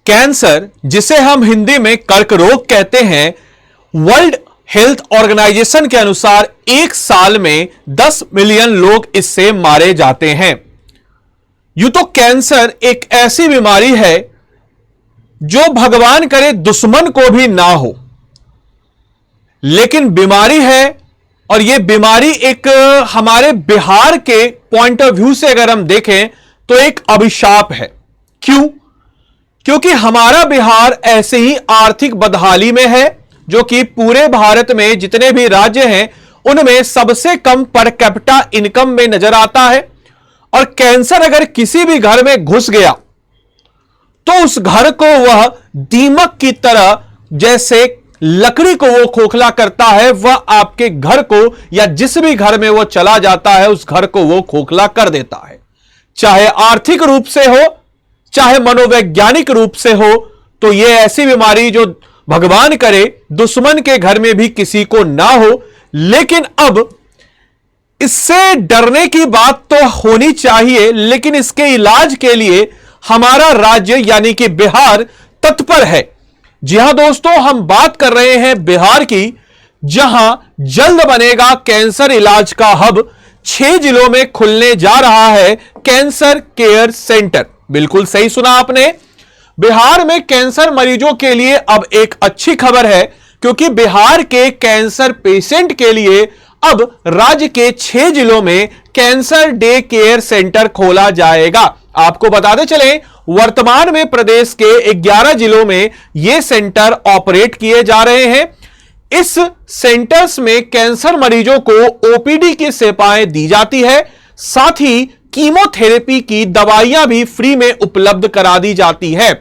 Cancer, जिसे हम हिंदी में कर्क रोग कहते हैं, वर्ल्ड हेल्थ ऑर्गेनाइजेशन के अनुसार एक साल में 10 मिलियन लोग इससे मारे जाते हैं। यूं तो कैंसर एक ऐसी बीमारी है जो भगवान करे दुश्मन को भी ना हो, लेकिन बीमारी है। और यह बीमारी एक हमारे बिहार के पॉइंट ऑफ व्यू से अगर हम देखें तो एक अभिशाप है। क्यों? क्योंकि हमारा बिहार ऐसे ही आर्थिक बदहाली में है, जो कि पूरे भारत में जितने भी राज्य हैं उनमें सबसे कम पर कैपिटा इनकम में नजर आता है। और कैंसर अगर किसी भी घर में घुस गया तो उस घर को वह दीमक की तरह, जैसे लकड़ी को वो खोखला करता है, वह आपके घर को या जिस भी घर में वो चला जाता है उस घर को वो खोखला कर देता है। चाहे आर्थिक रूप से हो, चाहे मनोवैज्ञानिक रूप से हो। तो यह ऐसी बीमारी जो भगवान करे दुश्मन के घर में भी किसी को ना हो। लेकिन अब इससे डरने की बात तो होनी चाहिए, लेकिन इसके इलाज के लिए हमारा राज्य यानी कि बिहार तत्पर है। जी हां दोस्तों, हम बात कर रहे हैं बिहार की, जहां जल्द बनेगा कैंसर इलाज का हब। 6 जिलों में खुलने जा रहा है कैंसर केयर सेंटर। बिल्कुल सही सुना आपने। बिहार में कैंसर मरीजों के लिए अब एक अच्छी खबर है, क्योंकि बिहार के कैंसर पेशेंट के लिए अब राज्य के 6 जिलों में कैंसर डे केयर सेंटर खोला जाएगा। आपको बताते चलें, वर्तमान में प्रदेश के 11 जिलों में यह सेंटर ऑपरेट किए जा रहे हैं। इस सेंटर्स में कैंसर मरीजों को ओपीडी की सेवाएं दी जाती है, साथ ही कीमोथेरेपी की दवाइयां भी फ्री में उपलब्ध करा दी जाती है।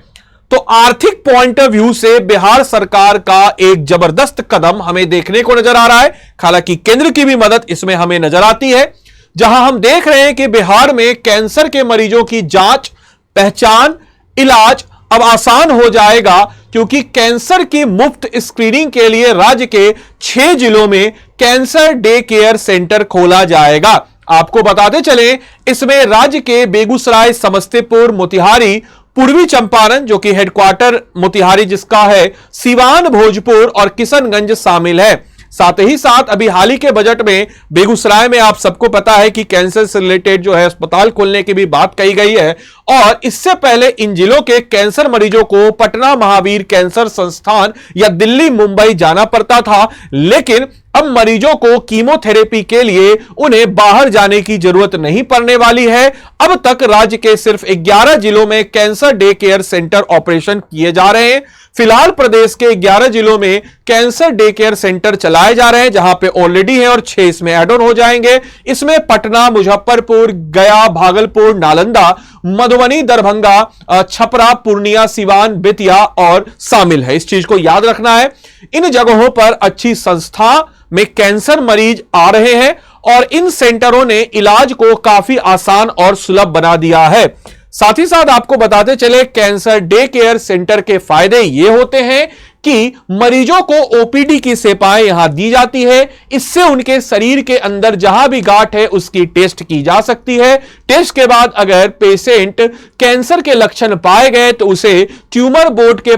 तो आर्थिक पॉइंट ऑफ व्यू से बिहार सरकार का एक जबरदस्त कदम हमें देखने को नजर आ रहा है। हालांकि केंद्र की भी मदद इसमें हमें नजर आती है, जहां हम देख रहे हैं कि बिहार में कैंसर के मरीजों की जांच, पहचान, इलाज अब आसान हो जाएगा, क्योंकि कैंसर की मुफ्त स्क्रीनिंग के लिए राज्य के 6 जिलों में कैंसर डे केयर सेंटर खोला जाएगा। आपको बताते चलें, इसमें राज्य के बेगूसराय, समस्तीपुर, मोतिहारी, पूर्वी चंपारण जो कि हेडक्वार्टर मोतिहारी जिसका है, सिवान, भोजपुर और किशनगंज शामिल है। साथ ही साथ अभी हाल ही के बजट में बेगूसराय में आप सबको पता है कि कैंसर से रिलेटेड जो है अस्पताल खोलने की भी बात कही गई है। और इससे पहले इन जिलों के कैंसर मरीजों को पटना महावीर कैंसर संस्थान या दिल्ली, मुंबई जाना पड़ता था, लेकिन अब मरीजों को कीमोथेरेपी के लिए उन्हें बाहर जाने की जरूरत नहीं पड़ने वाली है। अब तक राज्य के सिर्फ 11 जिलों में cancer day care centre operation किए जा रहे हैं। फिलहाल प्रदेश के 11 जिलों में कैंसर डे केयर सेंटर चलाए जा रहे हैं, जहां पे ऑलरेडी है और 6 इसमें ऐड ऑन हो जाएंगे। इसमें पटना, मुजफ्फरपुर, गया, भागलपुर, नालंदा, मधुबनी, दरभंगा, छपरा, पूर्णिया, सिवान, बेतिया और शामिल है। इस चीज को याद रखना है। इन जगहों पर अच्छी संस्था में कैंसर मरीज आ रहे हैं और इन सेंटरों ने इलाज को काफी आसान और सुलभ बना दिया है। साथ ही साथ आपको बताते चले, कैंसर डे केयर सेंटर के फायदे ये होते हैं कि मरीजों को ओपीडी की सेवाएं यहां दी जाती है। इससे उनके शरीर के अंदर जहां भी गांठ है उसकी टेस्ट की जा सकती है। टेस्ट के बाद अगर पेशेंट कैंसर के लक्षण पाए गए तो उसे ट्यूमर बोर्ड के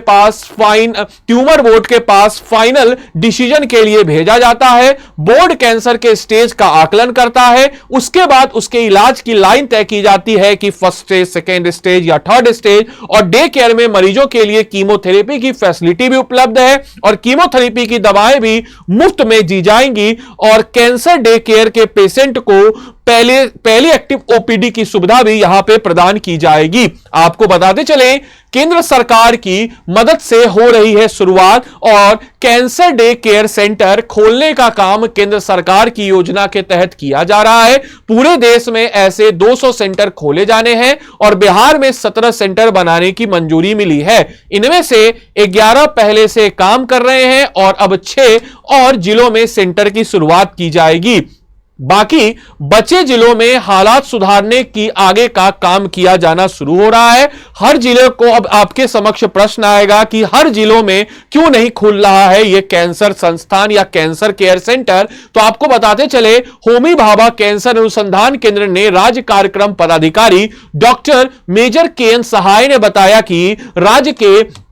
पास फाइनल डिसीजन के लिए भेजा जाता है। बोर्ड कैंसर के स्टेज का आकलन करता है। उसके बाद उसके इलाज की लाइन तय की जाती है कि फर्स्ट स्टेज, सेकेंड स्टेज या थर्ड स्टेज। और डे केयर में मरीजों के लिए कीमोथेरेपी की फैसिलिटी भी उपलब्ध है और कीमोथेरेपी की दवाएं भी मुफ्त में दी जाएंगी। और कैंसर डे केयर के पेशेंट को पहली एक्टिव ओपीडी की सुविधा भी यहां पे प्रदान की जाएगी। आपको बताते चलें, केंद्र सरकार की मदद से हो रही है शुरुआत और कैंसर डे केयर सेंटर खोलने का काम केंद्र सरकार की योजना के तहत किया जा रहा है। पूरे देश में ऐसे 200 सेंटर खोले जाने हैं और बिहार में 17 सेंटर बनाने की मंजूरी मिली है। इनमें से 11 पहले से काम कर रहे हैं और अब 6 और जिलों में सेंटर की शुरुआत की जाएगी। बाकी बचे जिलों में हालात सुधारने की आगे का काम किया जाना शुरू हो रहा है। हर जिले को अब आपके समक्ष प्रश्न आएगा कि हर जिलों में क्यों नहीं खुल रहा है यह कैंसर संस्थान या कैंसर केयर सेंटर। तो आपको बताते चले, होमी भाभा कैंसर अनुसंधान केंद्र ने राज्य कार्यक्रम पदाधिकारी डॉक्टर मेजर केएन सहाय ने बताया कि राज्य के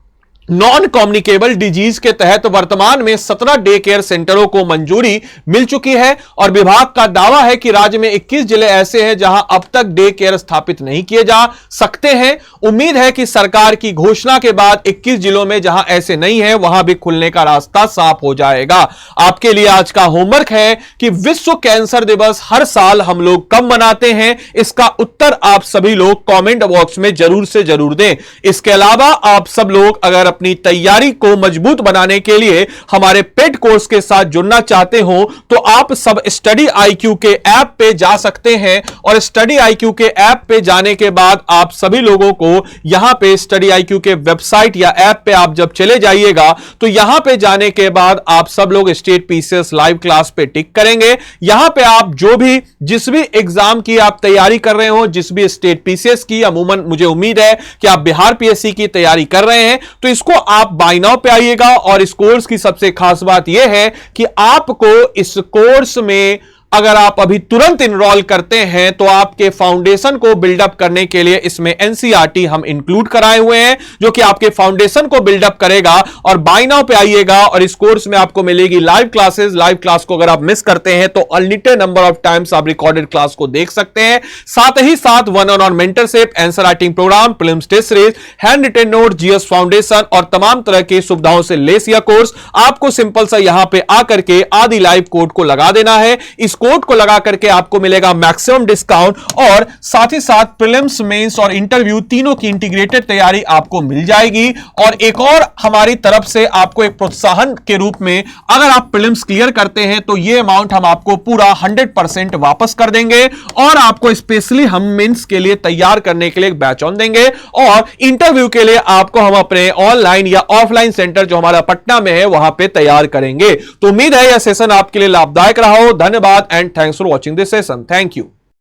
नॉन कम्युनिकेबल डिजीज के तहत वर्तमान में 17 डे केयर सेंटरों को मंजूरी मिल चुकी है और विभाग का दावा है कि राज्य में 21 जिले ऐसे हैं जहां अब तक डे केयर स्थापित नहीं किए जा सकते हैं। उम्मीद है कि सरकार की घोषणा के बाद 21 जिलों में जहां ऐसे नहीं है वहां भी खुलने का रास्ता साफ हो जाएगा। आपके लिए आज का होमवर्क है कि विश्व कैंसर दिवस हर साल हम लोग कब मनाते हैं, इसका उत्तर आप सभी लोग कमेंट बॉक्स में जरूर से जरूर दें। इसके अलावा आप सब लोग अगर अपनी तैयारी को मजबूत बनाने के लिए हमारे पेड कोर्स के साथ जुड़ना चाहते हो तो आप सब स्टडी IQ के ऐप पे जा सकते हैं और स्टडी IQ के ऐप पे जाने के बाद आप सभी लोगों को यहां पे स्टडी IQ के वेबसाइट या ऐप पे आप जब चले जाइएगा तो यहां पे जाने के बाद आप सब लोग स्टेट PCS लाइव क्लास पे टिक करेंगे। यहां पे आप जो भी जिस भी एग्जाम की आप तैयारी कर रहे हो, जिस भी स्टेट PCS की, अमूमन मुझे उम्मीद है कि आप बिहार PSC की तैयारी कर रहे हैं, तो इसको आप बाय नाउ पे आइएगा। और इस कोर्स की सबसे खास बात यह है कि आपको इस कोर्स में अगर आप अभी तुरंत इनरोल करते हैं तो आपके फाउंडेशन को बिल्डअप करने के लिए इसमें NCERT हम इंक्लूड कराए हुए हैं जो कि आपके फाउंडेशन को बिल्डअप करेगा। और बाय नाउ पे आइएगा और इस कोर्स में आपको मिलेगी लाइव क्लासेस। लाइव क्लास को अगर आप मिस करते हैं तो अनलिमिटेड नंबर ऑफ टाइम्स आप रिकॉर्डेड क्लास को देख सकते हैं। साथ ही साथ 1-on-1 mentorship, answer writing program, prelims test series, handwritten note, GS foundation और तमाम तरह की सुविधाओं से लेस यह कोर्स। आपको सिंपल सा यहां पे आकर के आदि लाइव कोड को लगा देना है। इस कोड को लगा करके आपको मिलेगा मैक्सिमम डिस्काउंट और साथ ही साथ प्रीलिम्स, मेंस और इंटरव्यू तीनों की इंटीग्रेटेड तैयारी आपको मिल जाएगी। और एक और हमारी तरफ से आपको एक प्रोत्साहन के रूप में अगर आप प्रीलिम्स क्लियर करते हैं तो यह अमाउंट हम आपको पूरा 100% वापस कर देंगे और आपको स्पेशली हम मेंस के लिए तैयार करने के लिए एक बैच ऑन देंगे। और इंटरव्यू के लिए आपको हम अपने ऑनलाइन या ऑफलाइन सेंटर जो हमारा पटना में है वहां पे तैयार करेंगे। तो उम्मीद है यह सेशन आपके लिए लाभदायक रहा हो। धन्यवाद and Thanks for watching this session. Thank you.